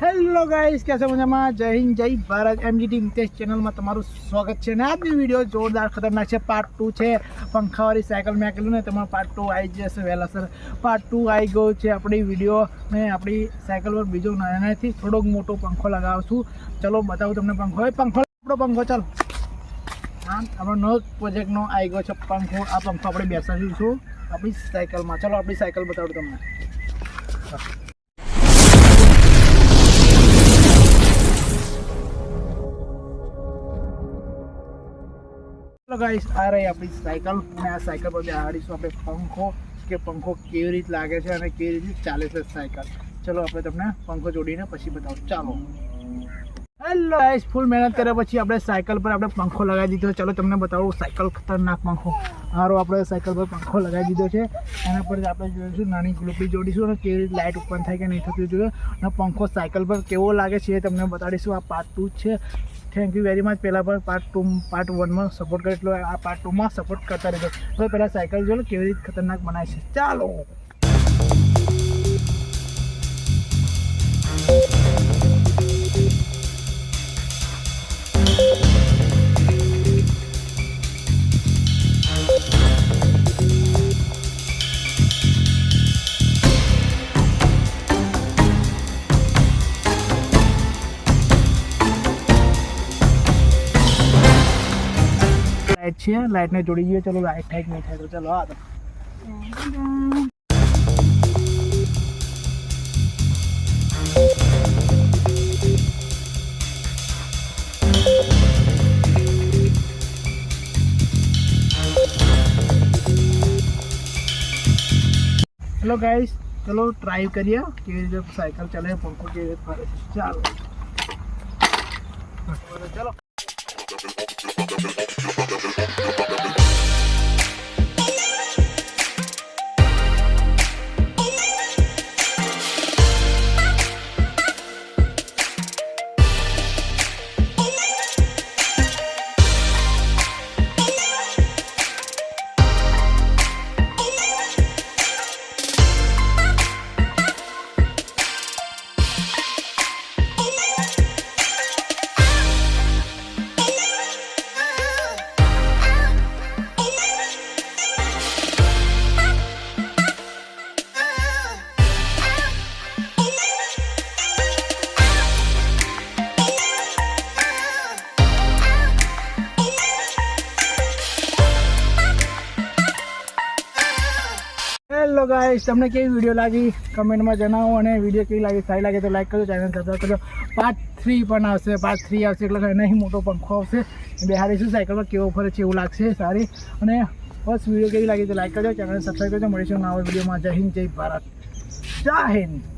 Hello guys, કેમ છો? મજામાં? જય હિન્દ, જય ભારત. એમજીટી મિતેશ ચેનલમાં તમારું સ્વાગત છે. અને આજની વિડીયો જોરદાર ખતરનાક છે. પાર્ટ 2 છે. પંખાવાળી સાયકલ મેં કીધું ને, તમારું પાર્ટ 2 આવી જશે વહેલાસર. પાર્ટ 2 આવી ગયો છે. આપણી વિડીયો મેં આપણી સાયકલ પર બીજો નાનાથી થોડોક મોટો પંખો લગાવશું. ચલો બતાવું તમને પંખો. આપણો પંખો ચાલો. હા, આપણો નવો પ્રોજેક્ટનો આવી ગયો છે પંખો. આ પંખો આપણે બેસાડીશું આપણી સાયકલમાં. ચલો આપણી સાયકલ બતાવું તમને. હેલો ગાઈસ, આ રહી આપણી સાયકલ. અને આ સાયકલ પર બેસાડીશું આપણે પંખો, કે પંખો કેવી રીતે લાગે છે અને કેવી રીતે ચાલે છે સાયકલ. ચલો આપણે તમને પંખો જોડીને પછી બતાવું. ચાલો. હેલો ગાઈસ, ફૂલ મહેનત કર્યા પછી આપણે સાયકલ પર આપણે પંખો લગાવી દીધો. ચલો તમને બતાવું સાયકલ ખતરનાક પંખો. હારો આપણે સાયકલ પર પંખો લગાવી દીધો છે. એના પર આપણે જોઈશું નાની ગ્લુપી જોડીશું અને કેવી રીતે લાઇટ ઓપન થાય કે નહીં થતું જોઈએ. અને પંખો સાયકલ પર કેવો લાગે છે એ તમને બતાડીશું. આ પાર્ટ 2 છે. Thank you very much. પહેલાં પર પાર્ટ 1માં સપોર્ટ કરે એટલો આ પાર્ટ 2માં સપોર્ટ કરતા રહેજો. હવે પહેલાં સાયકલ જો કેવી રીતે ખતરનાક બનાવે છે. ચાલો. લાઇટ છે, લાઇટને જોડી દઈએ. ચલો લાઇટ થાય કે નહીં થાય તો ચલો. હા તો હેલો ગાઈસ, ચલો ટ્રાય કરીએ કેવી રીતે સાયકલ ચાલે, પંખો કેવી રીતે ફરે છે. ચાલો ચલો. હેલો ગાઈસ, તમને કેવી વિડીયો લાગી કમેન્ટમાં જણાવો. અને વિડીયો કેવી લાગી, સારી લાગે તો લાઈક કરજો, ચેનલ સબસ્ક્રાઈબ કરજો. પાર્ટ 3 પણ આવશે. પાર્ટ 3 આવશે એટલે નહીં મોટો પંખો આવશે. બેહાડીશું સાયકલ પર કેવો ફરે છે એવું લાગશે. સારી. અને બસ વિડીયો કેવી લાગી તો લાઈક કરજો, ચેનલ સબસ્ક્રાઈબ કરજો. મળીશું નવા વિડીયોમાં. જય હિન્દ, જય ભારત. જય હિન્દ.